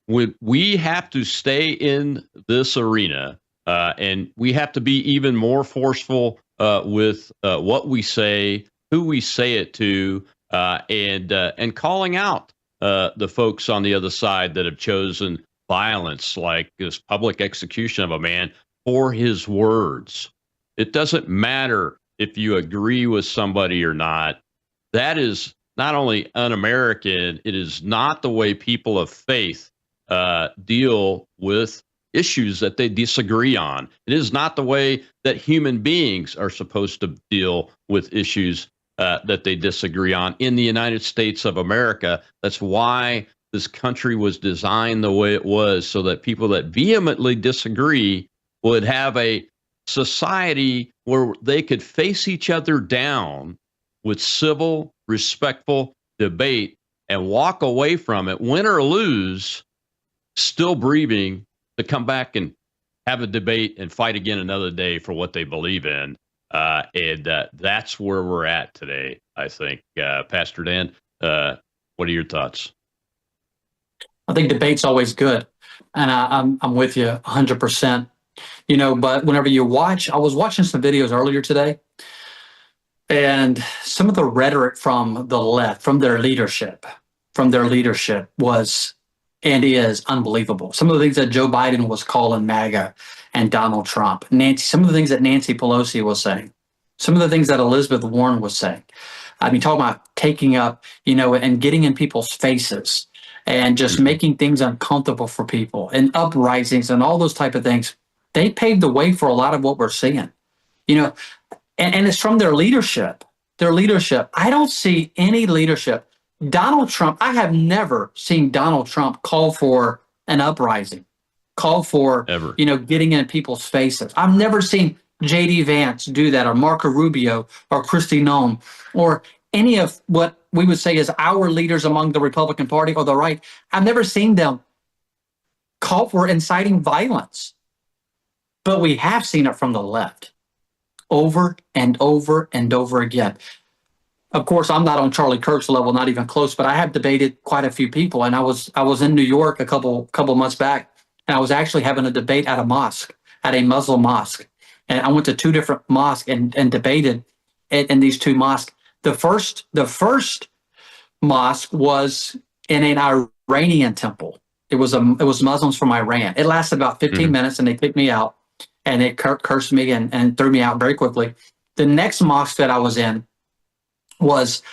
We have to stay in this arena, and we have to be even more forceful with what we say, who we say it to, and calling out the folks on the other side that have chosen violence, like this public execution of a man for his words. It doesn't matter if you agree with somebody or not. That is not only un-American, it is not the way people of faith deal with issues that they disagree on. It is not the way that human beings are supposed to deal with issues that they disagree on in the United States of America. That's why this country was designed the way it was, so that people that vehemently disagree would have a society where they could face each other down with civil, respectful debate and walk away from it, win or lose, still breathing, to come back and have a debate and fight again another day for what they believe in. And that's where we're at today, I think. Pastor Dan, what are your thoughts? I think debate's always good. And I'm with you 100%. But whenever you watch, I was watching some videos earlier today, and some of the rhetoric from the left, from their leadership was and is unbelievable. Some of the things that Joe Biden was calling MAGA and Donald Trump, some of the things that Nancy Pelosi was saying, some of the things that Elizabeth Warren was saying. I mean, talking about taking up, and getting in people's faces and just making things uncomfortable for people, and uprisings and all those type of things. They paved the way for a lot of what we're seeing, and it's from their leadership. their leadership. I don't see any leadership. Donald Trump, I have never seen Donald Trump call for an uprising, call for, Ever. getting in people's faces. I've never seen J.D. Vance do that, or Marco Rubio, or Kristi Noem, or any of what we would say is our leaders among the Republican Party or the right. I've never seen them call for inciting violence. But we have seen it from the left over and over and over again. Of course, I'm not on Charlie Kirk's level, not even close, but I have debated quite a few people. And I was in New York a couple months back, and I was actually having a debate at a mosque, at a Muslim mosque. And I went to two different mosques and debated in these two mosques. The first mosque was in an Iranian temple. It was Muslims from Iran. It lasted about 15 minutes, and they kicked me out, and it cursed me and threw me out very quickly. The next mosque that I was in was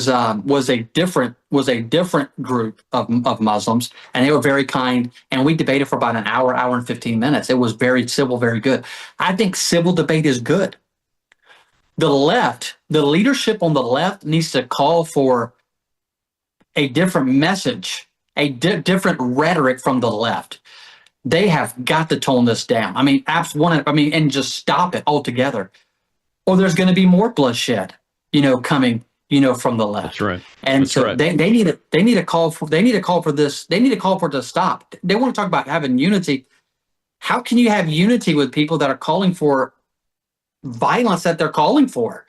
a different group of Muslims, and they were very kind. And we debated for about an hour and 15 minutes. It was very civil, very good. I think civil debate is good. The leadership on the left needs to call for a different message, a different rhetoric from the left. They have got to tone this down. And just stop it altogether, or there's going to be more bloodshed, coming, from the left. That's right. And That's so right. they need to call for this. They need to call for it to stop. They want to talk about having unity. How can you have unity with people that are calling for violence that they're calling for?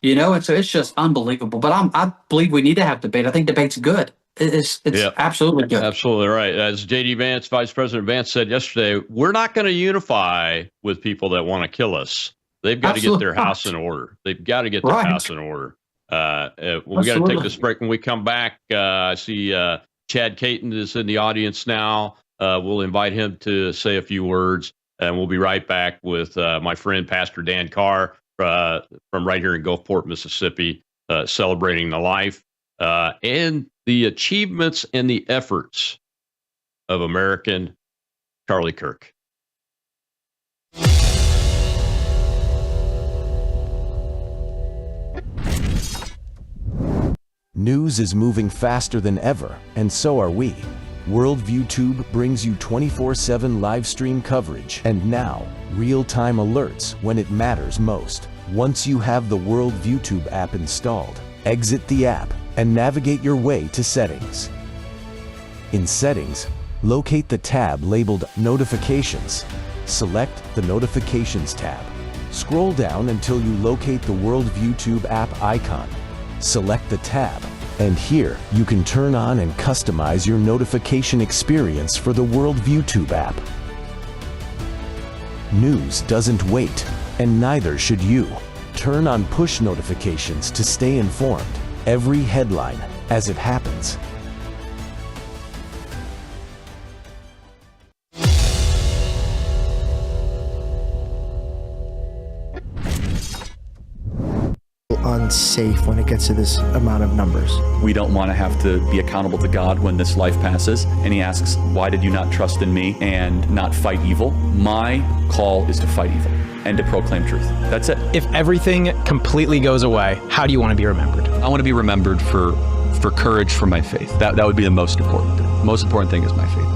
And so it's just unbelievable. But I believe we need to have debate. I think debate's good. It's absolutely good. Absolutely right. As J.D. Vance, Vice President Vance, said yesterday, we're not going to unify with people that want to kill us. They've got to get their house in order. They've got to get their house in order. We got to take this break. When we come back, I see Chad Caton is in the audience now. We'll invite him to say a few words, and we'll be right back with my friend, Pastor Dan Carr, from right here in Gulfport, Mississippi, celebrating the life and the achievements and the efforts of American Charlie Kirk. News is moving faster than ever, and so are we. Worldview Tube brings you 24/7 live stream coverage and now real-time alerts when it matters most. Once you have the Worldview Tube app installed, exit the app and navigate your way to Settings. In Settings, locate the tab labeled Notifications. Select the Notifications tab. Scroll down until you locate the Worldview Tube app icon. Select the tab, and here you can turn on and customize your notification experience for the Worldview Tube app. News doesn't wait, and neither should you. Turn on push notifications to stay informed. Every headline as it happens. Unsafe when it gets to this amount of numbers. We don't want to have to be accountable to God when this life passes. And he asks, why did you not trust in me and not fight evil? My call is to fight evil and to proclaim truth. That's it. If everything completely goes away, how do you want to be remembered? I want to be remembered for courage for my faith. That would be the most important thing. The most important thing is my faith.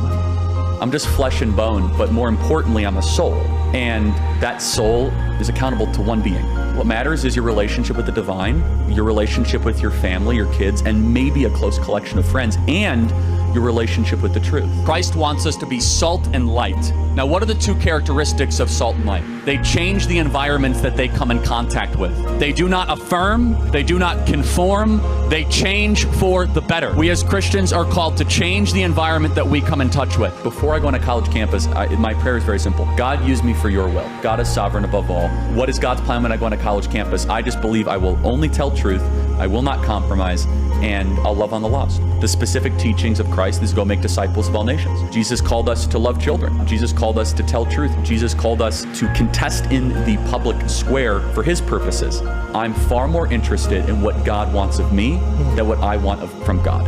I'm just flesh and bone, but more importantly, I'm a soul. And that soul is accountable to one being. What matters is your relationship with the divine, your relationship with your family, your kids, and maybe a close collection of friends, and your relationship with the truth. Christ wants us to be salt and light. Now, what are the two characteristics of salt and light? They change the environments that they come in contact with. They do not affirm, they do not conform, they change for the better. We as Christians are called to change the environment that we come in touch with. Before I go on a college campus, my prayer is very simple. God, use me for your will. God is sovereign above all. What is God's plan when I go on a college campus? I just believe I will only tell truth, I will not compromise, and I'll love on the lost. The specific teachings of Christ is go make disciples of all nations. Jesus called us to love children. Jesus called us to tell truth. Jesus called us to contest in the public square for his purposes. I'm far more interested in what God wants of me than what I want from God.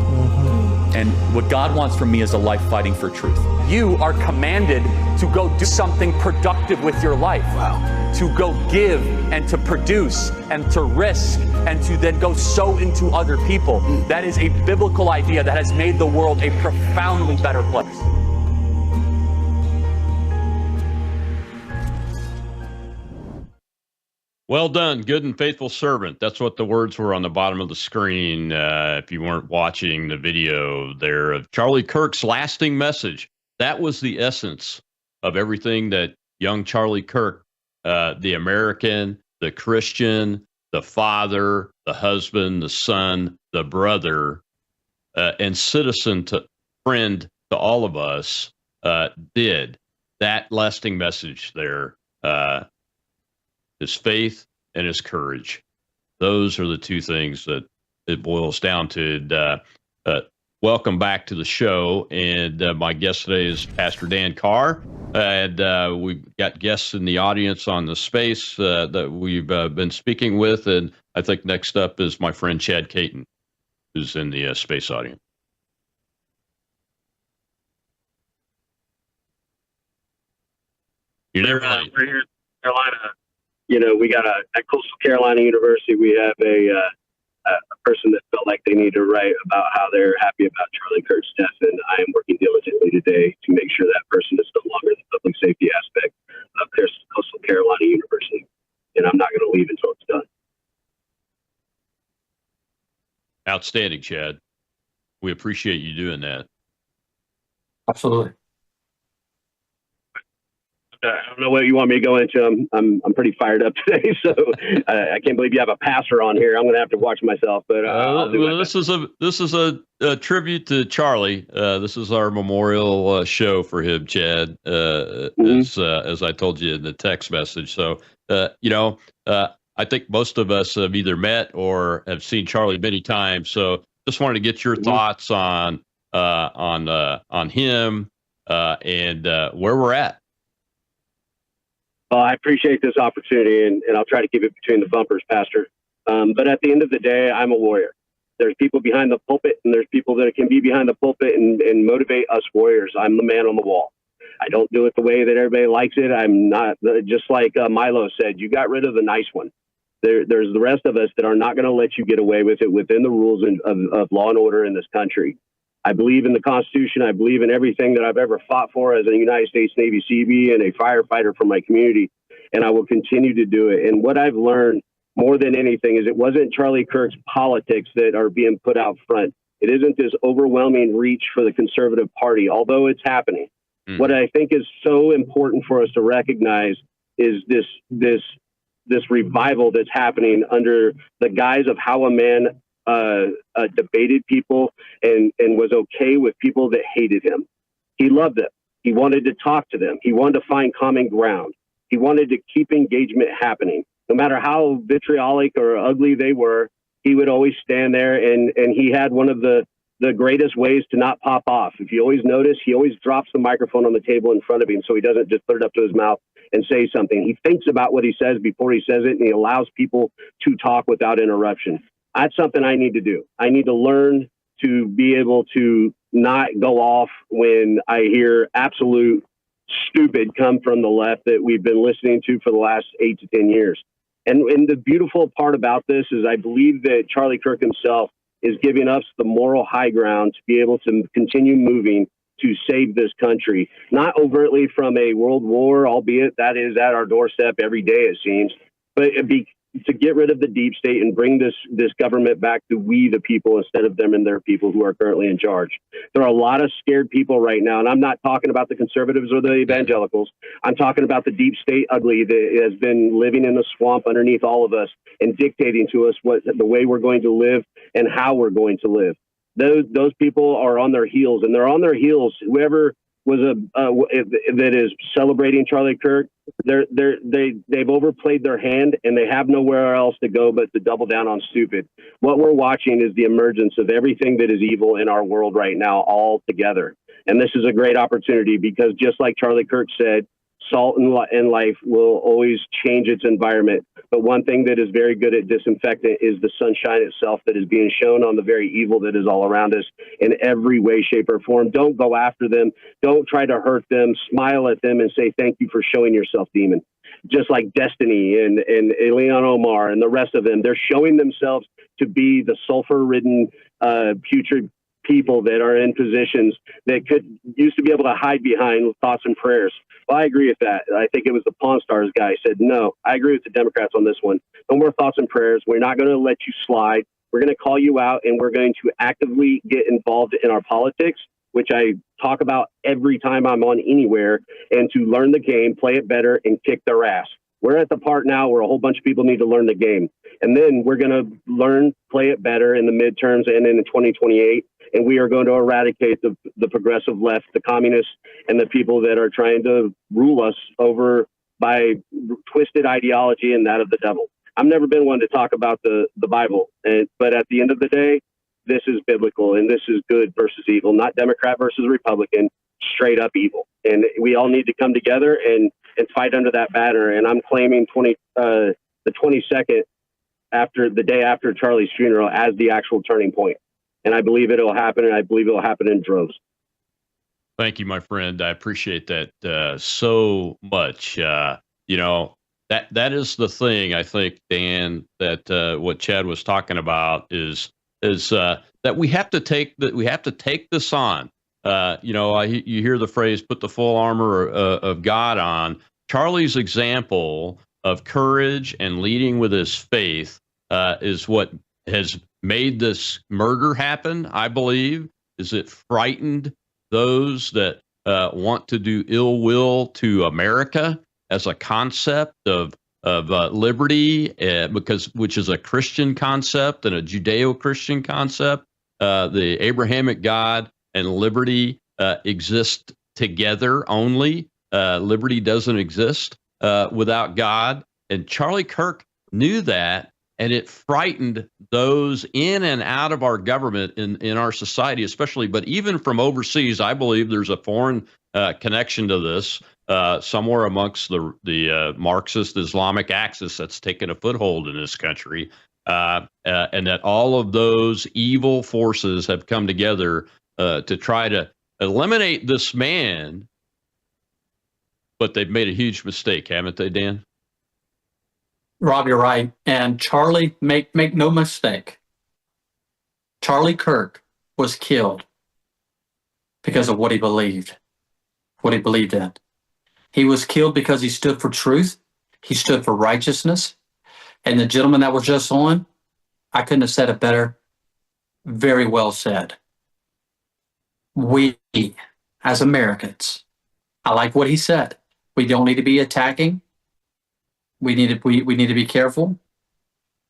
And what God wants from me is a life fighting for truth. you are commanded to go do something productive with your life. Wow. To go give and to produce and to risk and to then go sow into other people. That is a biblical idea that has made the world a profoundly better place. Well done, good and faithful servant. That's what the words were on the bottom of the screen. If you weren't watching the video there of Charlie Kirk's lasting message, that was the essence of everything that young Charlie Kirk, the American, the Christian, the father, the husband, the son, the brother, and citizen to friend to all of us, did. That lasting message there. His faith and his courage. Those are the two things that it boils down to. Welcome back to the show. And my guest today is Pastor Dan Carr. And we've got guests in the audience on the space that we've been speaking with. And I think next up is my friend Chad Caton, who's in the space audience. You're never late. We're here in Carolina. You know, we got at Coastal Carolina University, we have a person that felt like they need to write about how they're happy about Charlie Kirk's death, and I am working diligently today to make sure that person is no longer the public safety aspect of Coastal Carolina University, and I'm not going to leave until it's done. Outstanding, Chad. We appreciate you doing that. Absolutely. I don't know what you want me to go into. I'm pretty fired up today, so I can't believe you have a pastor on here. I'm going to have to watch myself. But this is a tribute to Charlie. This is our memorial show for him, Chad. As I told you in the text message. So I think most of us have either met or have seen Charlie many times. So just wanted to get your thoughts on him and where we're at. I appreciate this opportunity, and I'll try to keep it between the bumpers, Pastor. But at the end of the day, I'm a warrior. There's people behind the pulpit, and there's people that can be behind the pulpit and motivate us warriors. I'm the man on the wall. I don't do it the way that everybody likes it. I'm not, just like Milo said, you got rid of the nice one. There's the rest of us that are not going to let you get away with it within the rules of law and order in this country. I believe in the Constitution. I believe in everything that I've ever fought for as a United States Navy Seabee and a firefighter for my community, and I will continue to do it. And what I've learned more than anything is it wasn't Charlie Kirk's politics that are being put out front. It isn't this overwhelming reach for the conservative party, although it's happening. What I think is so important for us to recognize is this revival that's happening under the guise of how a man debated people and was okay with people that hated him. He loved them. He wanted to talk to them. He wanted to find common ground. He wanted to keep engagement happening. No matter how vitriolic or ugly they were, he would always stand there, and he had one of the greatest ways to not pop off. If you always notice, he always drops the microphone on the table in front of him so he doesn't just put it up to his mouth and say something. He thinks about what he says before he says it, and he allows people to talk without interruption. That's something I need to do. I need to learn to be able to not go off when I hear absolute stupid come from the left that we've been listening to for the last 8 to 10 years. And the beautiful part about this is I believe that Charlie Kirk himself is giving us the moral high ground to be able to continue moving to save this country, not overtly from a world war, albeit that is at our doorstep every day, it seems, but to get rid of the deep state and bring this government back to we the people instead of them and their people who are currently in charge. There are a lot of scared people right now, and I'm not talking about the conservatives or the evangelicals. I'm talking about the deep state ugly that has been living in the swamp underneath all of us and dictating to us the way we're going to live and how we're going to live. Those people are on their heels, and they're on their heels. Whoever was that is celebrating Charlie Kirk, they've overplayed their hand, and they have nowhere else to go but to double down on stupid. What we're watching is the emergence of everything that is evil in our world right now all together. And this is a great opportunity because just like Charlie Kirk said, Salt in life will always change its environment. But one thing that is very good at disinfectant is the sunshine itself that is being shown on the very evil that is all around us in every way, shape, or form. Don't go after them. Don't try to hurt them. Smile at them and say, thank you for showing yourself, demon. Just like Destiny and Leon Omar and the rest of them, they're showing themselves to be the sulfur-ridden, putrid people that are in positions that used to be able to hide behind thoughts and prayers. Well, I agree with that. I think it was the Pawn Stars guy said, no, I agree with the Democrats on this one. No more thoughts and prayers. We're not going to let you slide. We're going to call you out, and we're going to actively get involved in our politics, which I talk about every time I'm on anywhere, and to learn the game, play it better, and kick their ass. We're at the part now where a whole bunch of people need to learn the game. And then we're going to learn, play it better in the midterms and in 2028. And we are going to eradicate the progressive left, the communists, and the people that are trying to rule us over by twisted ideology and that of the devil. I've never been one to talk about the Bible, but at the end of the day, this is biblical, and this is good versus evil, not Democrat versus Republican, straight up evil. And we all need to come together and fight under that banner. And I'm claiming the 22nd, after the day after Charlie's funeral, as the actual turning point. And I believe it'll happen, and I believe it'll happen in droves. Thank you, my friend. I appreciate that so much. You know, that is the thing, I think, Dan, that what Chad was talking about is that we have to take this on. You know, you hear the phrase "put the full armor of God on." Charlie's example of courage and leading with his faith is what has made this murder happen, I believe. Is it frightened those that want to do ill will to America as a concept of liberty, which is a Christian concept and a Judeo-Christian concept. The Abrahamic God and liberty exist together only. Liberty doesn't exist without God. And Charlie Kirk knew that, and it frightened those in and out of our government in our society, especially, but even from overseas. I believe there's a foreign connection to this somewhere amongst the Marxist Islamic axis that's taken a foothold in this country, and that all of those evil forces have come together to try to eliminate this man. But they've made a huge mistake, haven't they, Dan? Rob, you're right. And Charlie, make no mistake, Charlie Kirk was killed because of what he believed in. He was killed because he stood for truth. He stood for righteousness. And the gentleman that was just on, I couldn't have said it better. Very well said. We, as Americans, I like what he said. We don't need to be attacking. We need to be careful,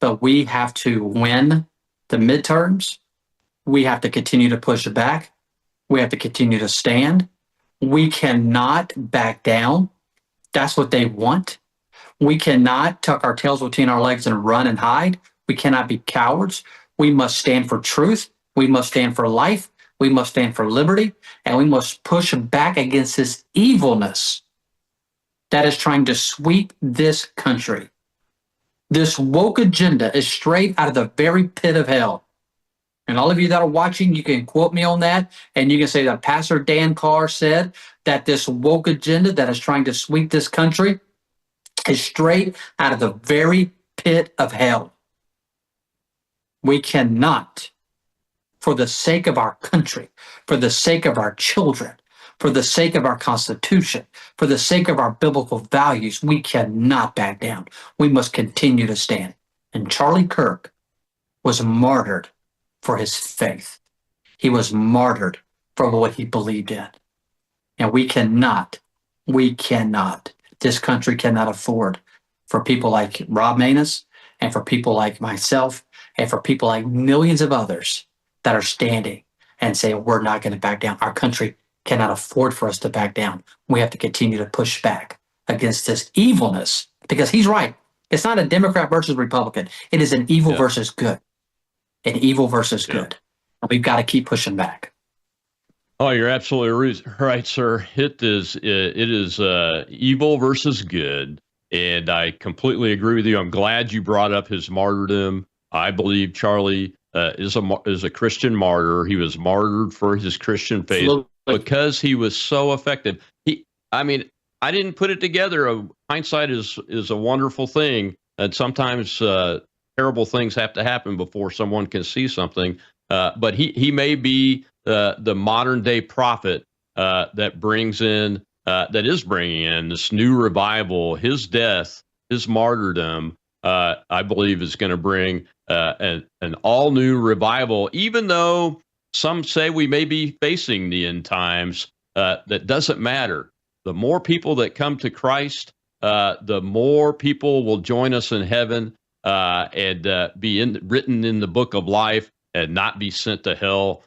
but we have to win the midterms. We have to continue to push it back. We have to continue to stand. We cannot back down. That's what they want. We cannot tuck our tails between our legs and run and hide. We cannot be cowards. We must stand for truth. We must stand for life. We must stand for liberty, and we must push back against this evilness that is trying to sweep this country. This woke agenda is straight out of the very pit of hell. And all of you that are watching, you can quote me on that, and you can say that Pastor Dan Carr said that this woke agenda that is trying to sweep this country is straight out of the very pit of hell. We cannot, for the sake of our country, for the sake of our children, for the sake of our Constitution, for the sake of our biblical values, we cannot back down. We must continue to stand. And Charlie Kirk was martyred for his faith. He was martyred for what he believed in. And we cannot, this country cannot afford for people like Rob Maness and for people like myself and for people like millions of others that are standing and saying, we're not going to back down. Our country cannot afford for us to back down. We have to continue to push back against this evilness, because he's right. It's not a Democrat versus Republican. It is an evil versus good. An evil versus good. And we've got to keep pushing back. Oh, you're absolutely right, sir. It is evil versus good, and I completely agree with you. I'm glad you brought up his martyrdom. I believe Charlie is a Christian martyr. He was martyred for his Christian faith because he was so effective. I didn't put it together. Hindsight is a wonderful thing, and sometimes terrible things have to happen before someone can see something. But he may be the modern day prophet that is bringing in this new revival. His death, his martyrdom, I believe, is going to bring an all new revival. Even though some say we may be facing the end times, that doesn't matter. The more people that come to Christ, the more people will join us in heaven and be written in the book of life and not be sent to hell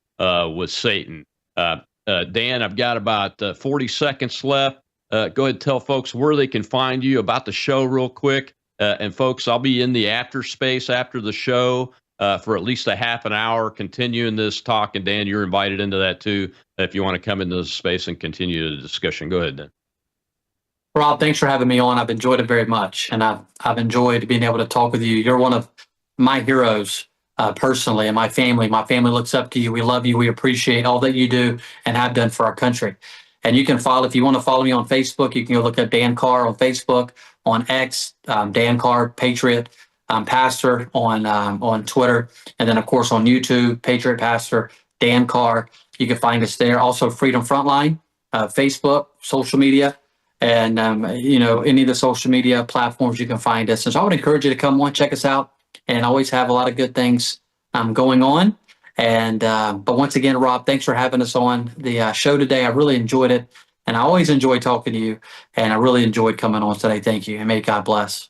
with Satan. Dan, I've got about 40 seconds left. Go ahead and tell folks where they can find you, about the show real quick. And folks, I'll be in the after space after the show for at least a half an hour, continuing this talk. And Dan, you're invited into that too, if you want to come into the space and continue the discussion. Go ahead, Dan. Rob, thanks for having me on. I've enjoyed it very much, and I've enjoyed being able to talk with you. You're one of my heroes personally, and my family. My family looks up to you. We love you. We appreciate all that you do and have done for our country. And you can follow, if you want to follow me on Facebook, you can go look up Dan Carr on Facebook, on X, Dan Carr, Patriot Pastor on Twitter, and then of course on YouTube, Patriot Pastor Dan Carr. You can find us there. Also, Freedom Frontline, Facebook, social media. And, any of the social media platforms you can find us. And so I would encourage you to come on, check us out, and always have a lot of good things going on. And but once again, Rob, thanks for having us on the show today. I really enjoyed it. And I always enjoy talking to you. And I really enjoyed coming on today. Thank you. And may God bless.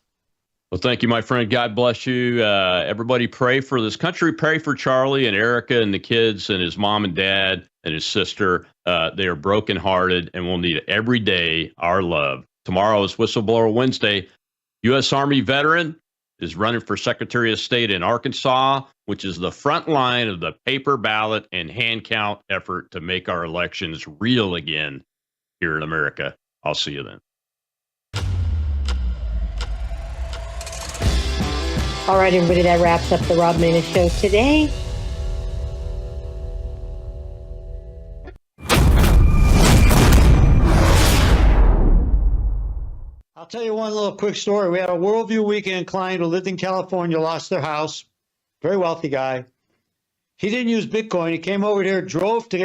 Well, thank you, my friend. God bless you. Everybody pray for this country. Pray for Charlie and Erica and the kids and his mom and dad and his sister. They are brokenhearted and will need every day our love. Tomorrow is Whistleblower Wednesday. U.S. Army veteran is running for Secretary of State in Arkansas, which is the front line of the paper ballot and hand count effort to make our elections real again here in America. I'll see you then. All right, everybody, that wraps up the Rob Maness Show today. I'll tell you one little quick story. We had a Worldview Weekend client who lived in California, lost their house. Very wealthy guy. He didn't use Bitcoin. He came over here, drove to